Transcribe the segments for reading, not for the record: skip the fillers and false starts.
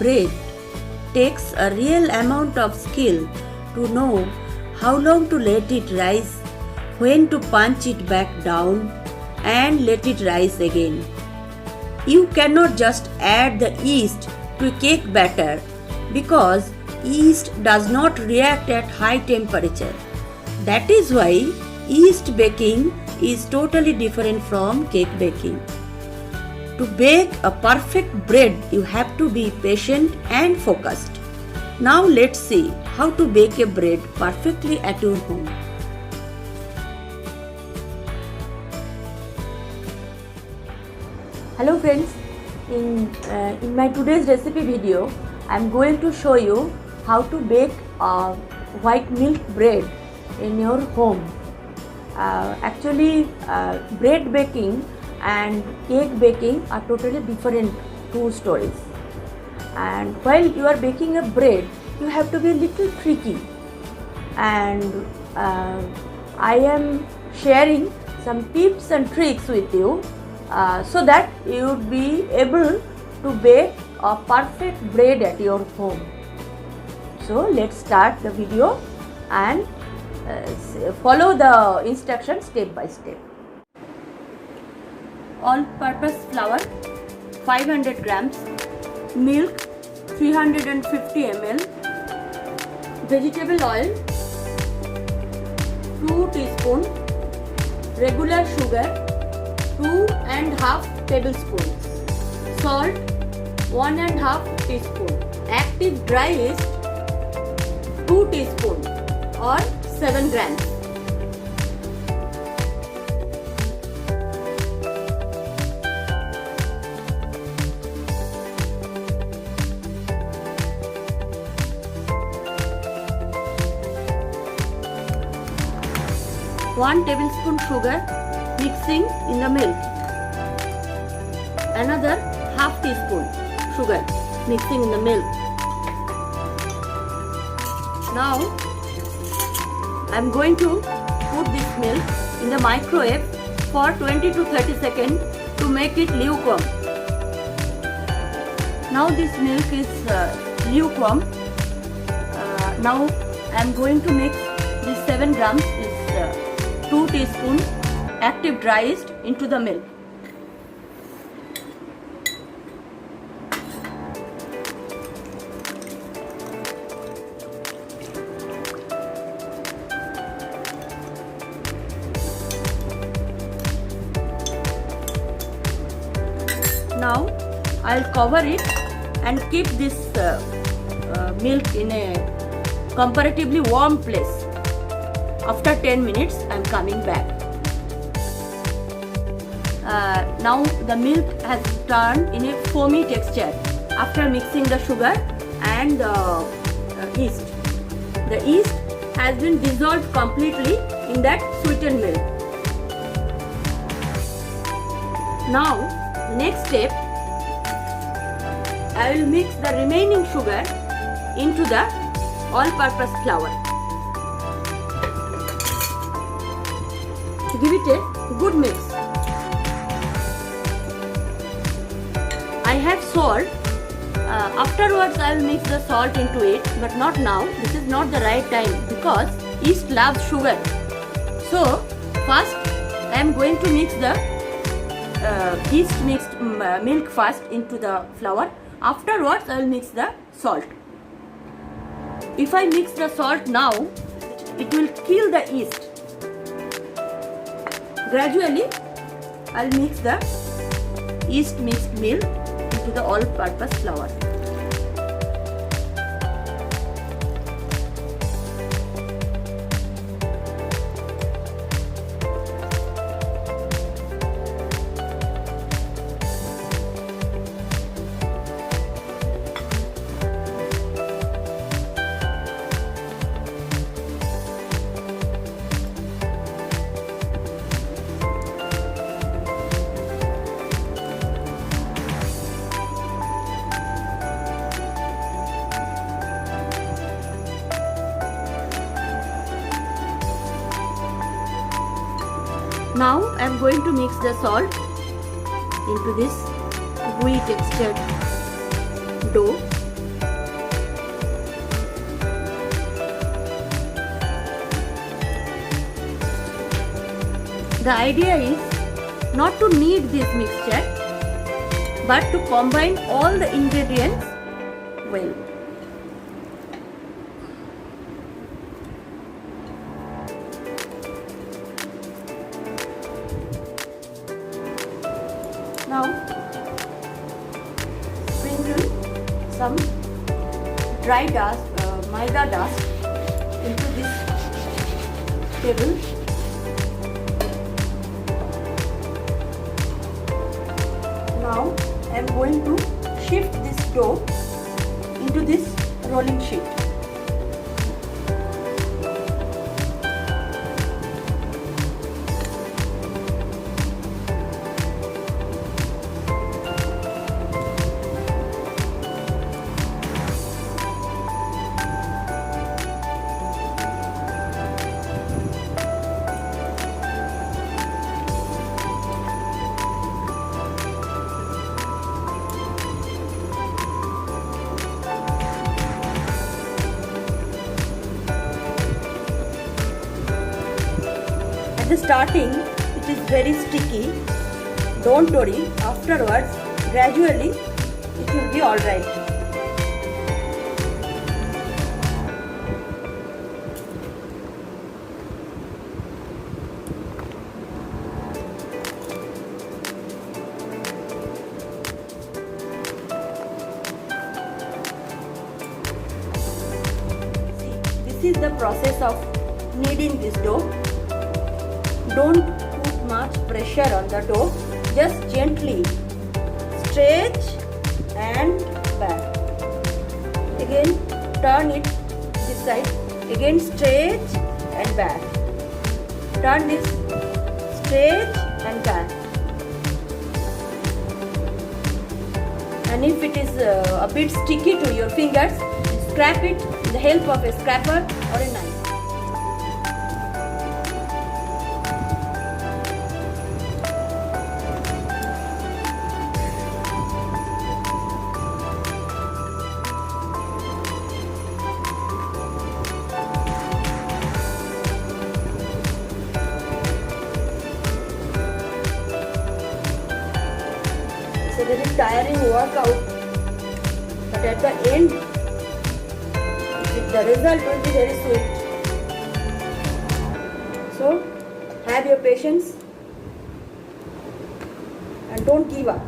bread takes a real amount of skill to know how long to let it rise, when to punch it back down and let it rise again. You cannot just add the yeast to cake batter because yeast does not react at high temperature. That is why yeast baking is totally different from cake baking. To bake a perfect bread, you have to be patient and focused. Now let's see how to bake a bread perfectly at your home. Hello friends, in my today's recipe video, I am going to show you how to bake a white milk bread in your home. Actually, bread baking and cake baking are totally different two stories. And while you are baking a bread, you have to be a little tricky. And I am sharing some tips and tricks with you so that you would be able to bake a perfect bread at your home. So let's start the video and follow the instructions step by step. All-purpose flour 500 grams, milk 350 ml, vegetable oil 2 teaspoons, regular sugar 2.5 tablespoons, salt 1.5 teaspoon, active dry yeast 2 teaspoons or 7 grams. One tablespoon sugar mixing in the milk. Another half teaspoon sugar mixing in the milk. Now I am going to put this milk in the microwave for 20 to 30 seconds to make it lukewarm. Now this milk is lukewarm. Now I am going to mix this 7 grams is 2 teaspoons active dry yeast into the milk. Now I'll cover it and keep this milk in a comparatively warm place. After 10 minutes, I am coming back. Now the milk has turned in a foamy texture after mixing the sugar and the yeast. The yeast has been dissolved completely in that sweetened milk. Now, next step, I will mix the remaining sugar into the all-purpose flour. Give it a good mix. I have salt. Afterwards I will mix the salt into it, but not now. This is not the right time because yeast loves sugar. So first I am going to mix the yeast mixed milk first into the flour. Afterwards I will mix the salt. If I mix the salt now, it will kill the yeast. Gradually, I'll mix the yeast mixed milk into the all-purpose flour. Now I am going to mix the salt into this gooey textured dough. The idea is not to knead this mixture but to combine all the ingredients well. Now sprinkle some dry dust, maida dust into this table. Now I am going to shift this dough into this rolling sheet. At the starting, it is very sticky. Don't worry, afterwards, gradually, it will be alright. See, this is the process of kneading this dough. Don't put much pressure on the dough, just gently stretch and back. Again turn it this side, again stretch and back. Turn this, stretch and back. And if it is a bit sticky to your fingers, scrape it with the help of a scraper or a knife. It's a very tiring workout, but at the end, the result will be very sweet. So, have your patience and don't give up.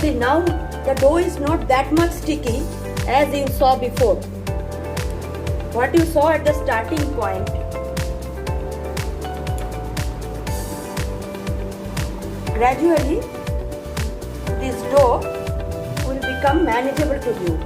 See, now the dough is not that much sticky as you saw before. What you saw at the starting point. Gradually, this dough will become manageable to you.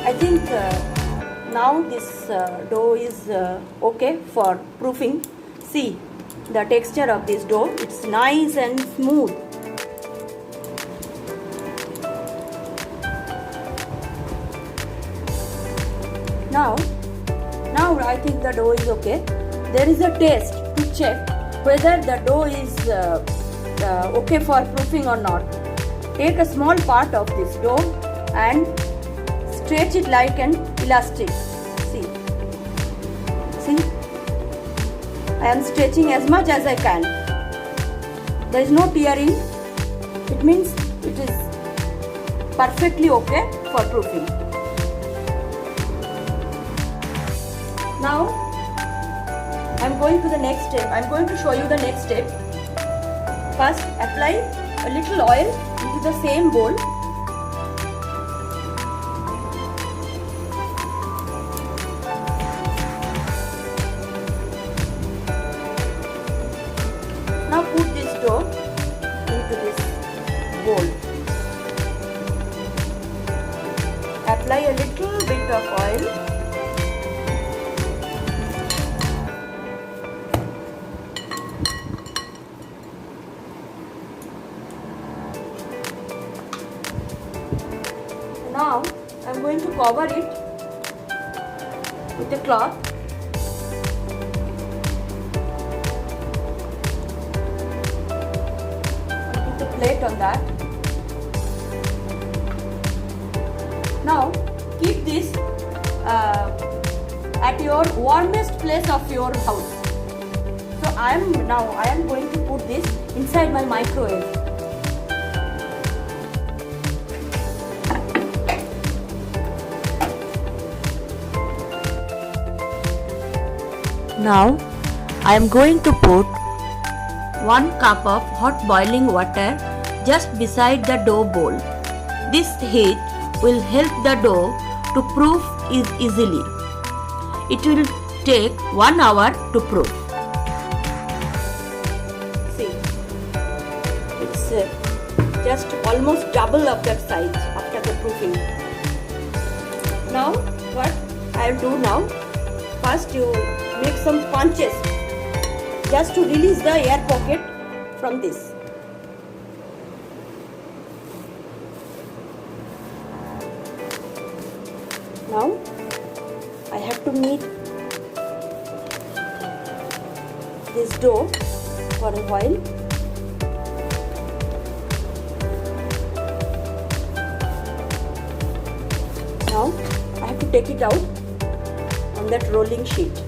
I think now this dough is okay for proofing. See the texture of this dough, it's nice and smooth. Now I think the dough is okay. There is a test to check whether the dough is okay for proofing or not. Take a small part of this dough and stretch it like an elastic. See, I am stretching as much as I can. There is no tearing. It means it is perfectly okay for proofing. Now I am going to the next step. I am going to show you the next step. First, apply a little oil into the same bowl. cover it with a cloth. Put a plate on that. Now keep this at your warmest place of your house. So I am going to put this inside my microwave. Now I am going to put 1 cup of hot boiling water just beside the dough bowl. This heat will help the dough to proof easily. It will take 1 hour to proof. See, it's just almost double of that size after the proofing. Now what I will do now, first you make some punches just to release the air pocket from this. Now I have to knead this dough for a while. Now I have to take it out on that rolling sheet.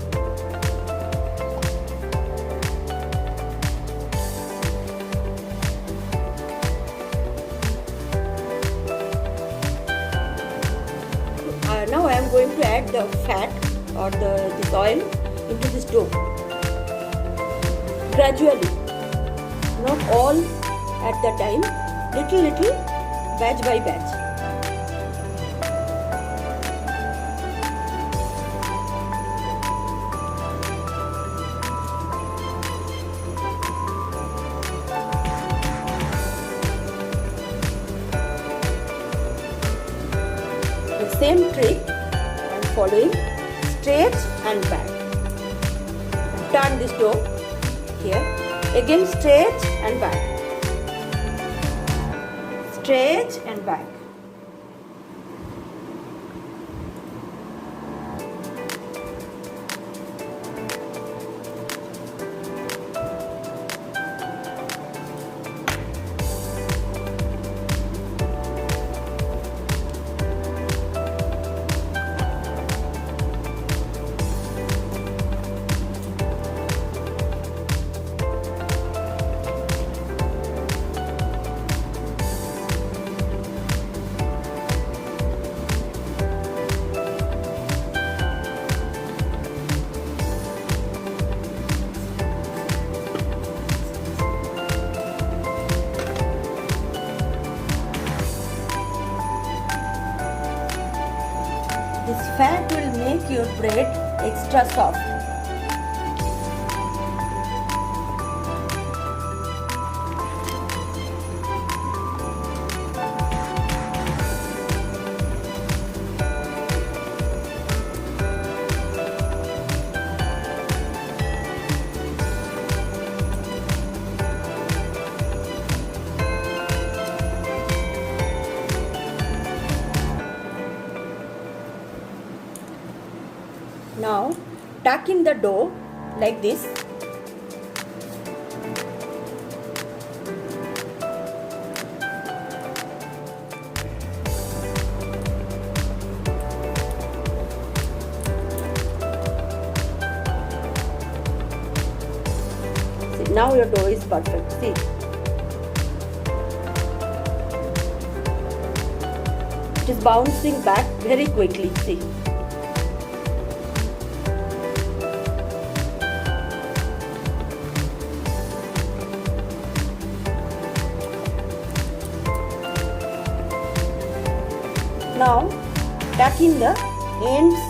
Now I am going to add the fat or this oil into this dough gradually, not all at the time, little batch by batch. The same trick I am following, straight and back. Turn this dough here, again straight and back, straight and back. This fat will make your bread extra soft. Now tuck in the dough like this. See, now your dough is perfect. See. It is bouncing back very quickly. See. Now tuck in the ends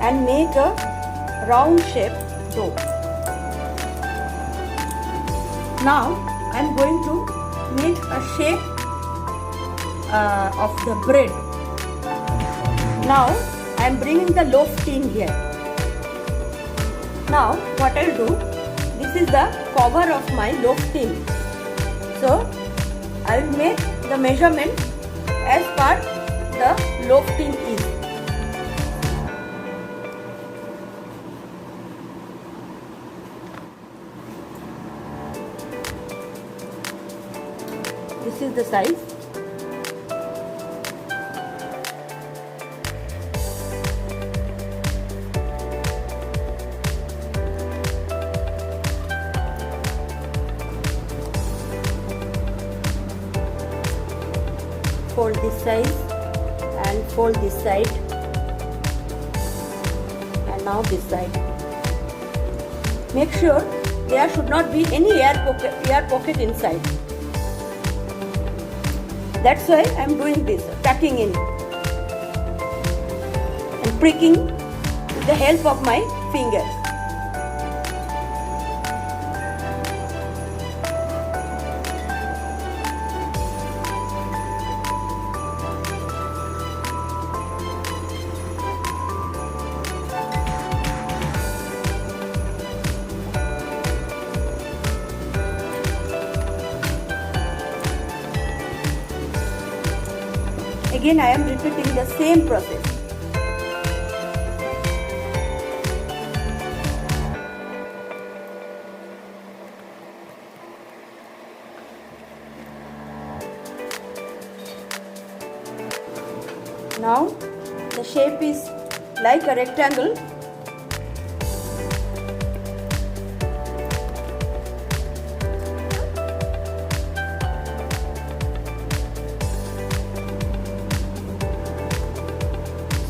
and make a round shape dough. Now I am going to make a shape of the bread. Now I am bringing the loaf tin here. Now what I will do, this is the cover of my loaf tin. So I will make the measurement as per the loaf tin is. This is the size. Fold this side and fold this side, and now this side. Make sure there should not be any air pocket inside. That's why I am doing this, tucking in and pricking with the help of my fingers. Again, I am repeating the same process. Now, the shape is like a rectangle.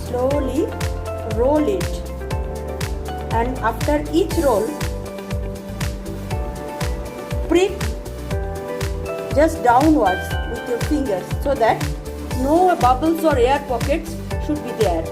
Slowly roll it, and after each roll, prick just downwards with your fingers so that no bubbles or air pockets should be there.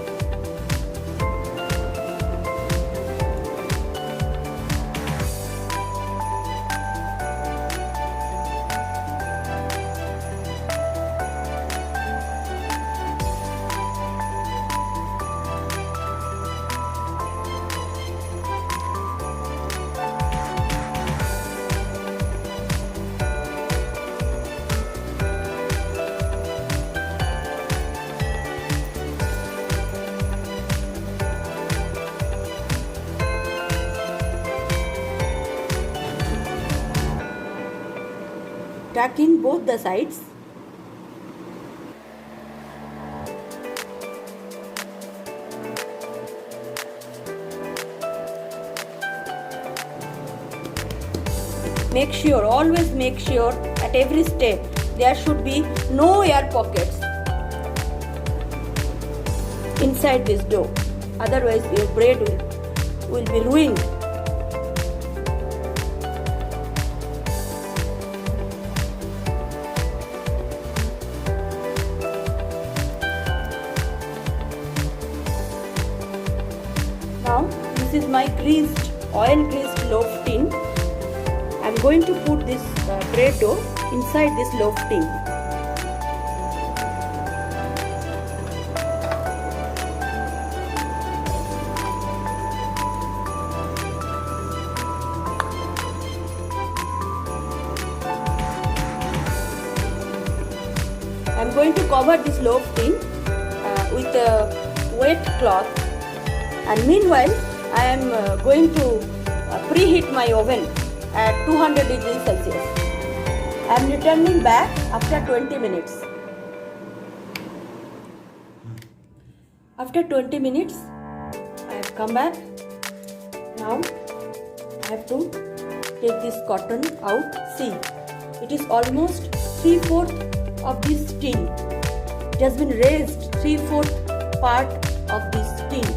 Tuck in both the sides. Make sure, always make sure at every step there should be no air pockets inside this dough. Otherwise your bread will be ruined. Now this is my oil greased loaf tin. I am going to put this bread dough inside this loaf tin. I am going to cover this loaf tin with a wet cloth. And meanwhile, I am going to preheat my oven at 200 degrees Celsius. I am returning back after 20 minutes. After 20 minutes, I have come back. Now, I have to take this cotton out. See, it is almost 3/4 of this tin. It has been raised 3/4 part of this tin,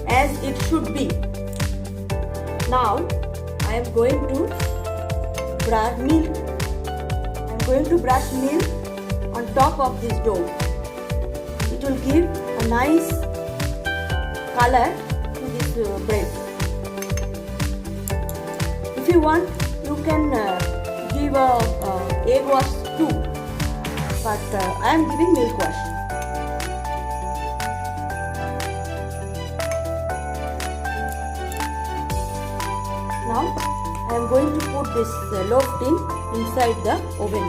as it should be. Now I am going to brush milk. I am going to brush milk on top of this dough. It will give a nice color to this bread. If you want, you can give a egg wash too, but I am giving milk wash. Now I am going to put this loaf tin inside the oven.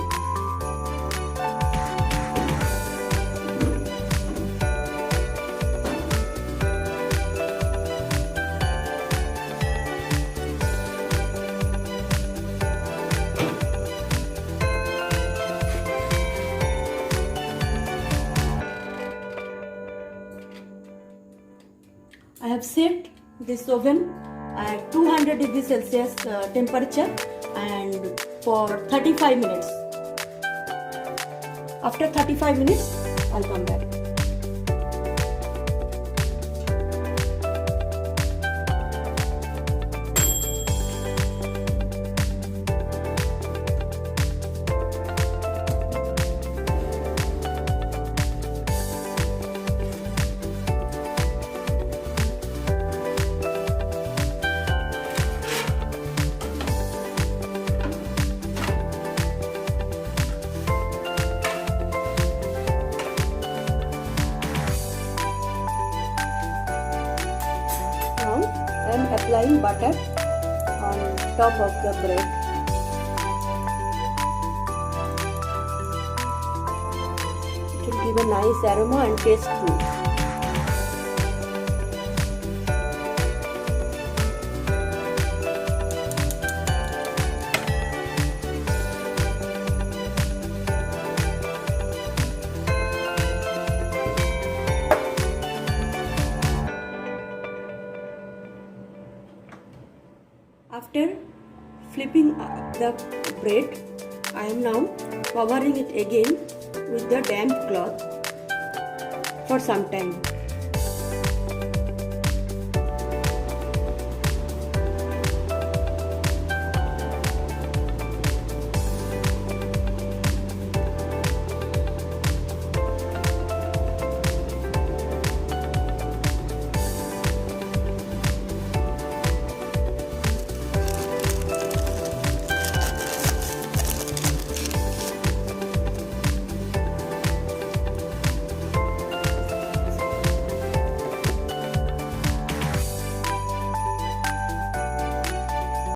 I have set this oven at 200 degrees Celsius temperature and for 35 minutes. After 35 minutes, I'll come back. Now I am applying butter on top of the bread. It will give a nice aroma and taste too. After flipping the bread, I am now covering it again with the damp cloth for some time.